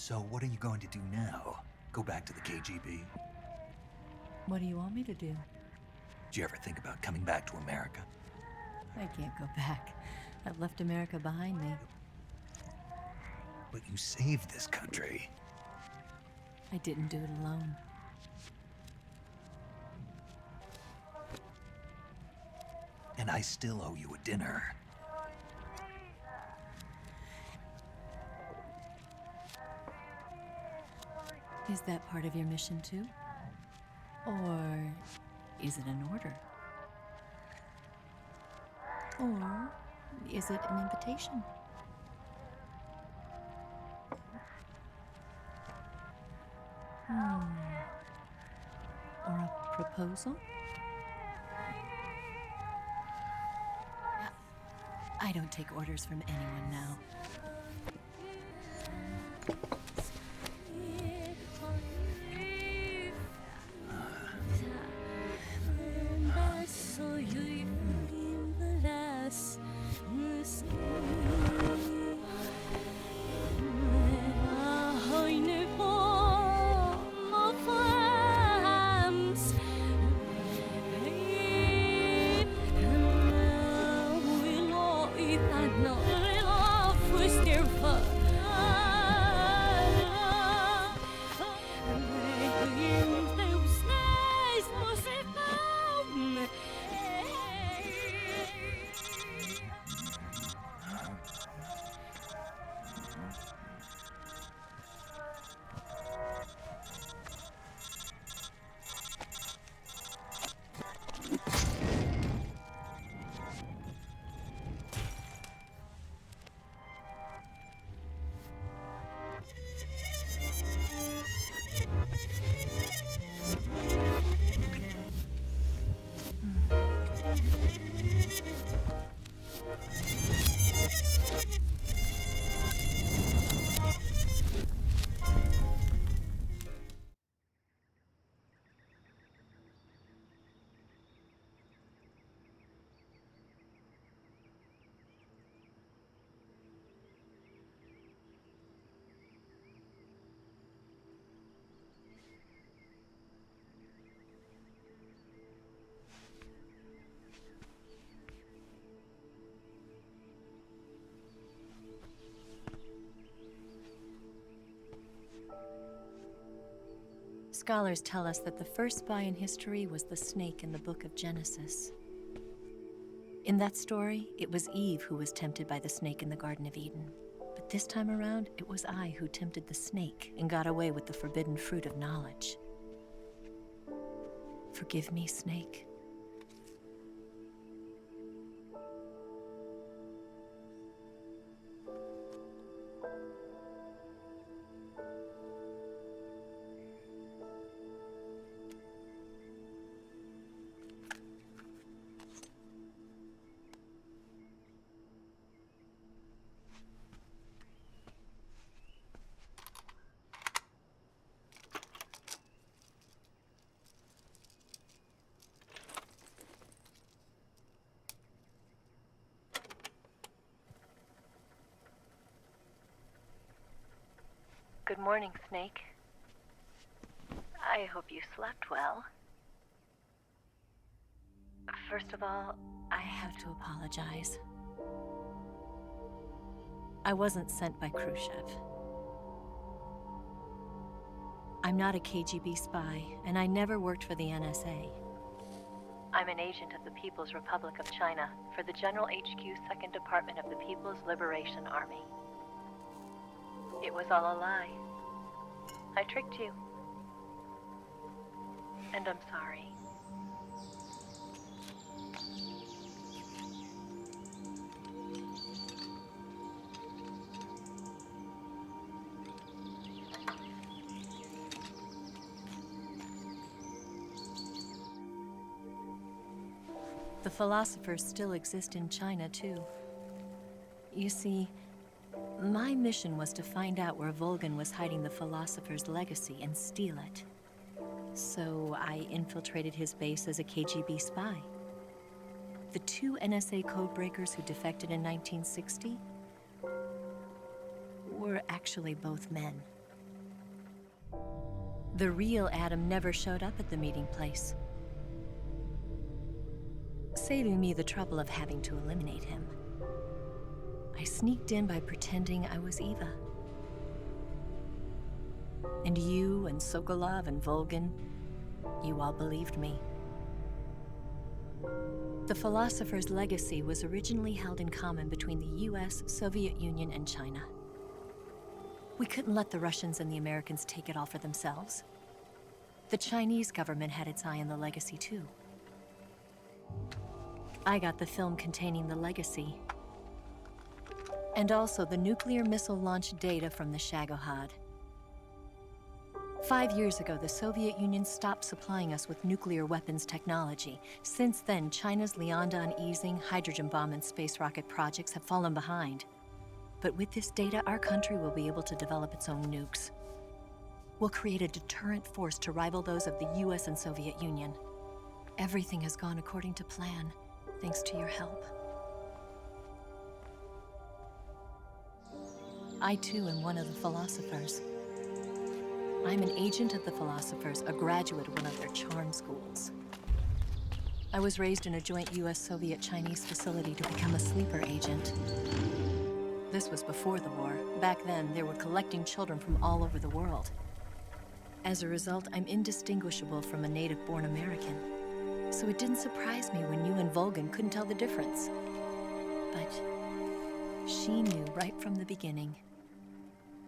So what are you going to do now? Go back to the KGB? What do you want me to do? Did you ever think about coming back to America? I can't go back. I've left America behind me. But you saved this country. I didn't do it alone. And I still owe you a dinner. Is that part of your mission too? Or is it an order? Or is it an invitation? Or a proposal? I don't take orders from anyone now. Scholars tell us that the first spy in history was the snake in the book of Genesis. In that story, it was Eve who was tempted by the snake in the Garden of Eden. But this time around, it was I who tempted the snake and got away with the forbidden fruit of knowledge. Forgive me, Snake. Good morning, Snake. I hope you slept well. First of all, I have to apologize. I wasn't sent by Khrushchev. I'm not a KGB spy, and I never worked for the NSA. I'm an agent of the People's Republic of China for the General HQ 2nd Department of the People's Liberation Army. It was all a lie. I tricked you. And I'm sorry. The philosophers still exist in China, too. You see, my mission was to find out where Volgan was hiding the philosopher's legacy and steal it. So I infiltrated his base as a KGB spy. The two NSA codebreakers who defected in 1960 were actually both men. The real Adam never showed up at the meeting place, saving me the trouble of having to eliminate him. I sneaked in by pretending I was Eva. And you and Sokolov and Volgin, you all believed me. The philosopher's legacy was originally held in common between the US, Soviet Union, and China. We couldn't let the Russians and the Americans take it all for themselves. The Chinese government had its eye on the legacy too. I got the film containing the legacy, and also the nuclear missile launch data from the Shagohod. 5 years ago, the Soviet Union stopped supplying us with nuclear weapons technology. Since then, China's Liaodong easing, hydrogen bomb, and space rocket projects have fallen behind. But with this data, our country will be able to develop its own nukes. We'll create a deterrent force to rival those of the US and Soviet Union. Everything has gone according to plan, thanks to your help. I too am one of the philosophers. I'm an agent of the philosophers, a graduate of one of their charm schools. I was raised in a joint US-Soviet-Chinese facility to become a sleeper agent. This was before the war. Back then, they were collecting children from all over the world. As a result, I'm indistinguishable from a native-born American. So it didn't surprise me when you and Volgin couldn't tell the difference. But she knew right from the beginning.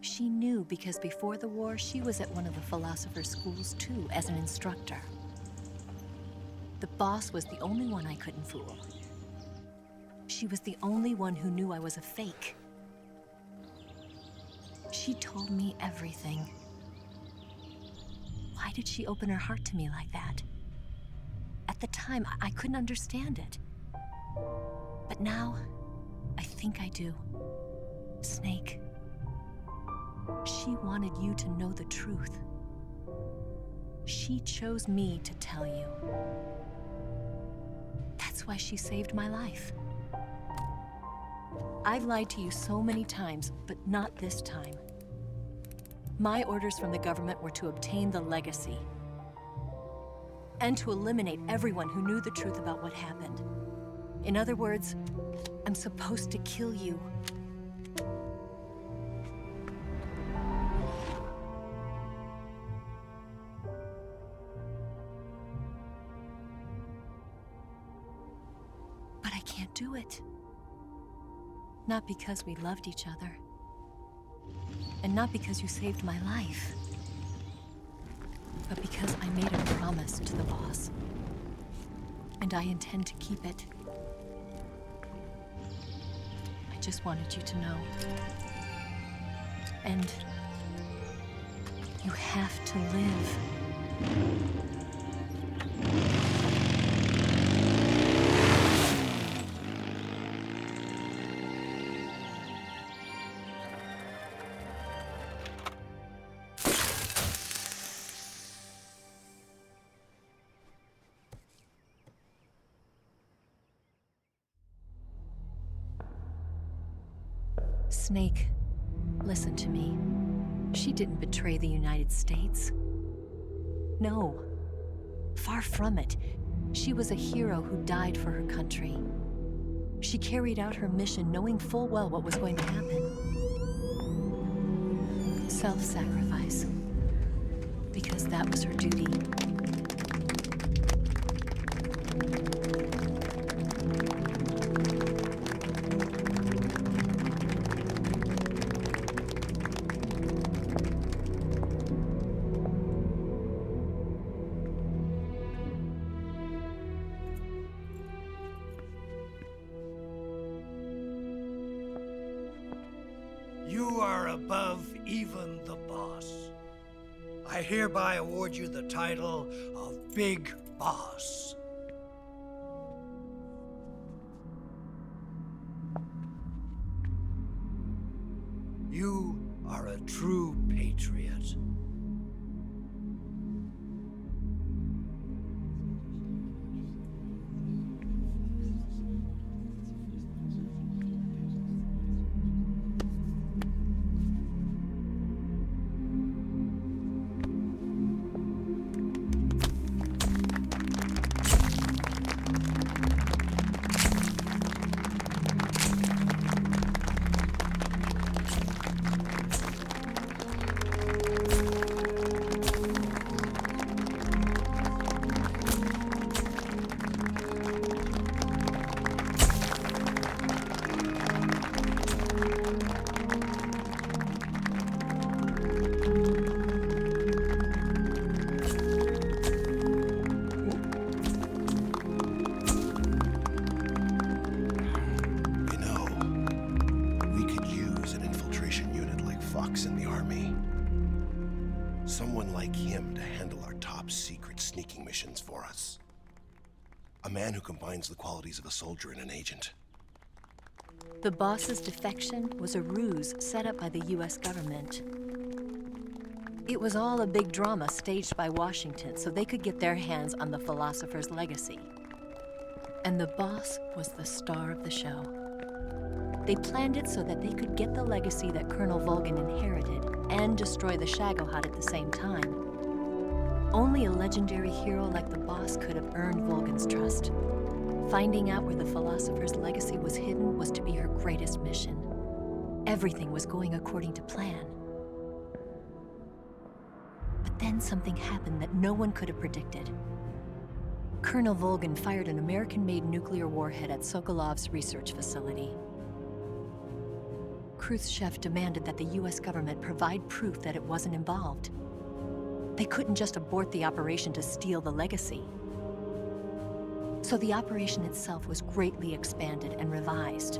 She knew because before the war, she was at one of the philosopher's schools too, as an instructor. The boss was the only one I couldn't fool. She was the only one who knew I was a fake. She told me everything. Why did she open her heart to me like that? At the time, I couldn't understand it. But now, I think I do. Snake. She wanted you to know the truth. She chose me to tell you. That's why she saved my life. I've lied to you so many times, but not this time. My orders from the government were to obtain the legacy and to eliminate everyone who knew the truth about what happened. In other words, I'm supposed to kill you. But I can't do it. Not because we loved each other. And not because you saved my life. But because I made a promise to the boss. And I intend to keep it. I just wanted you to know. And you have to live. Snake, listen to me. She didn't betray the United States. No, far from it. She was a hero who died for her country. She carried out her mission knowing full well what was going to happen. Self-sacrifice. Because that was her duty. You are above even the boss. I hereby award you the title of Big Boss. You are a true patriot. box in the army. Someone like him to handle our top secret sneaking missions for us. A man who combines the qualities of a soldier and an agent. The boss's defection was a ruse set up by the US government. It was all a big drama staged by Washington so they could get their hands on the philosopher's legacy. And the boss was the star of the show. They planned it so that they could get the legacy that Colonel Volgin inherited and destroy the Shagohod at the same time. Only a legendary hero like the boss could have earned Volgin's trust. Finding out where the philosopher's legacy was hidden was to be her greatest mission. Everything was going according to plan. But then something happened that no one could have predicted. Colonel Volgin fired an American-made nuclear warhead at Sokolov's research facility. Khrushchev demanded that the US government provide proof that it wasn't involved. They couldn't just abort the operation to steal the legacy. So the operation itself was greatly expanded and revised.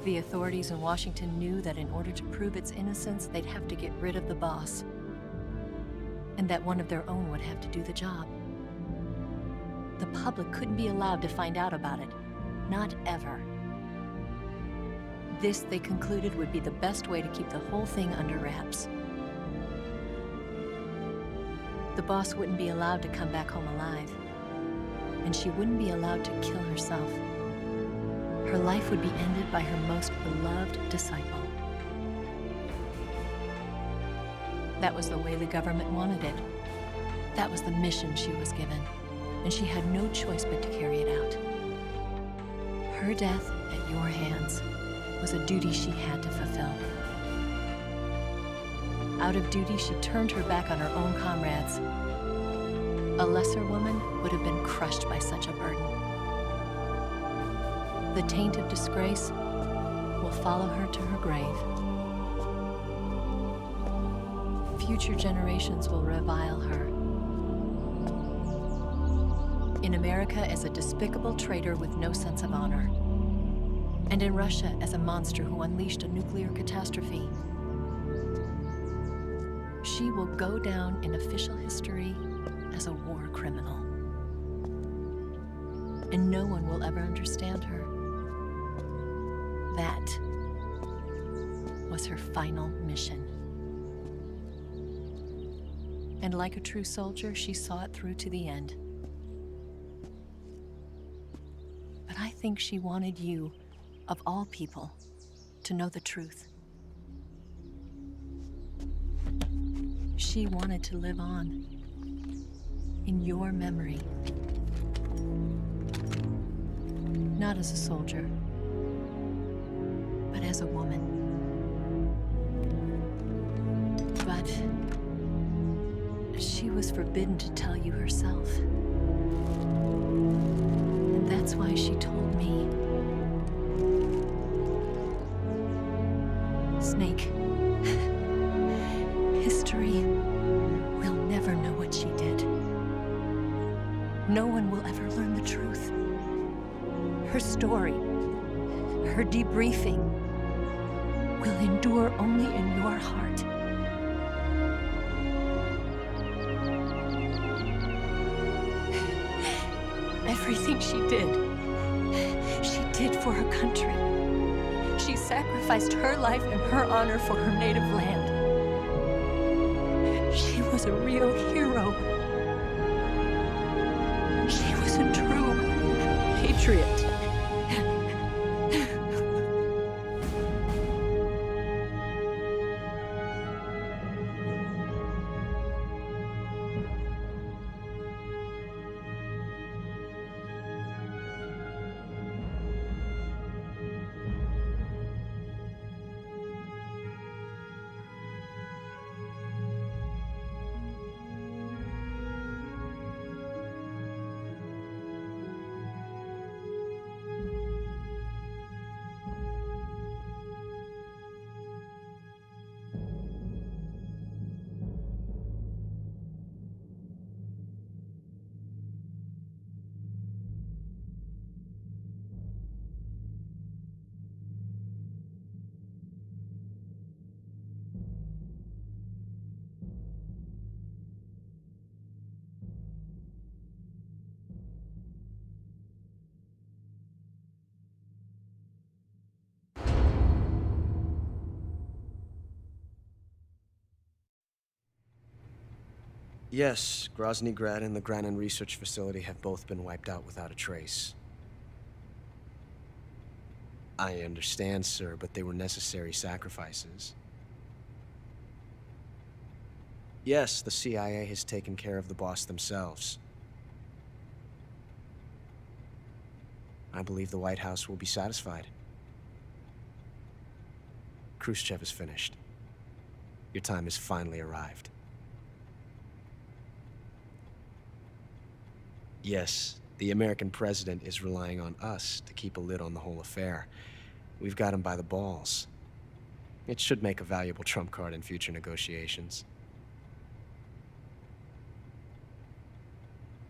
The authorities in Washington knew that in order to prove its innocence, they'd have to get rid of the boss, and that one of their own would have to do the job. The public couldn't be allowed to find out about it, not ever. This, they concluded, would be the best way to keep the whole thing under wraps. The boss wouldn't be allowed to come back home alive, and she wouldn't be allowed to kill herself. Her life would be ended by her most beloved disciple. That was the way the government wanted it. That was the mission she was given, and she had no choice but to carry it out. Her death at your hands was a duty she had to fulfill. Out of duty, she turned her back on her own comrades. A lesser woman would have been crushed by such a burden. The taint of disgrace will follow her to her grave. Future generations will revile her. In America as a despicable traitor with no sense of honor. And in Russia as a monster who unleashed a nuclear catastrophe. She will go down in official history as a war criminal. And no one will ever understand her. That was her final mission. And like a true soldier, she saw it through to the end. But I think she wanted you, of all people, to know the truth. She wanted to live on in your memory. Not as a soldier, but as a woman. But she was forbidden to tell you herself. And that's why she told me. Snake, history will never know what she did. No one will ever learn the truth. Her story, her debriefing, will endure only in your heart. Everything she did for her country. She sacrificed her life and her honor for her native land. She was a real hero. She was a true patriot. Yes, Grozny Grad and the Granin Research Facility have both been wiped out without a trace. I understand, sir, but they were necessary sacrifices. Yes, the CIA has taken care of the boss themselves. I believe the White House will be satisfied. Khrushchev is finished. Your time has finally arrived. Yes, the American president is relying on us to keep a lid on the whole affair. We've got him by the balls. It should make a valuable trump card in future negotiations.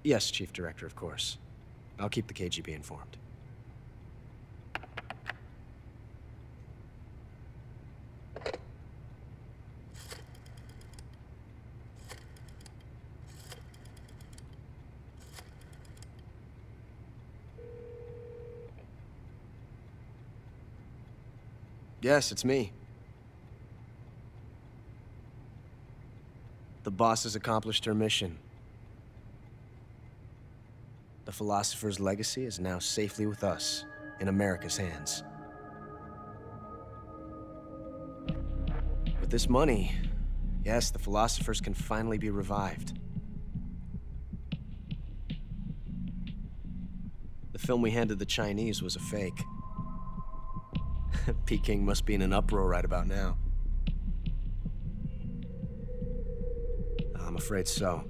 Yes, Chief Director, of course. I'll keep the KGB informed. Yes, it's me. The boss has accomplished her mission. The philosopher's legacy is now safely with us, in America's hands. With this money, yes, the philosophers can finally be revived. The film we handed the Chinese was a fake. Peking must be in an uproar right about now. I'm afraid so.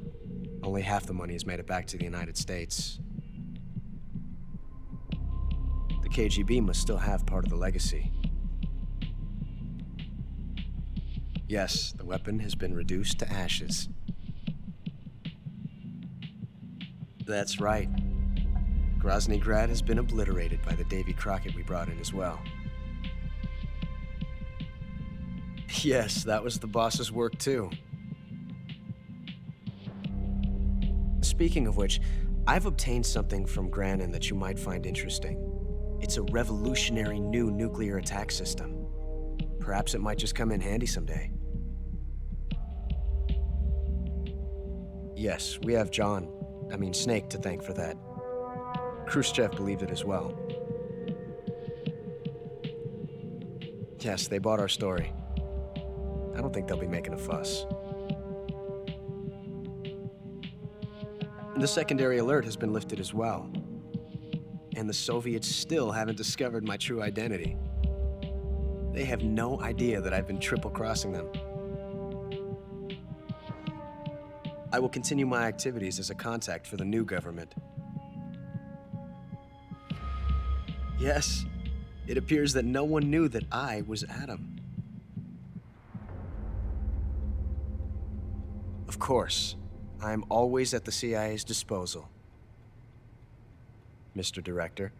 Only half the money has made it back to the United States. The KGB must still have part of the legacy. Yes, the weapon has been reduced to ashes. That's right. Grozny Grad has been obliterated by the Davy Crockett we brought in as well. Yes, that was the boss's work too. Speaking of which, I've obtained something from Granin that you might find interesting. It's a revolutionary new nuclear attack system. Perhaps it might just come in handy someday. Yes, we have Snake to thank for that. Khrushchev believed it as well. Yes, they bought our story. I don't think they'll be making a fuss. The secondary alert has been lifted as well. And the Soviets still haven't discovered my true identity. They have no idea that I've been triple-crossing them. I will continue my activities as a contact for the new government. Yes, it appears that no one knew that I was Adam. Of course, I'm always at the CIA's disposal, Mr. Director.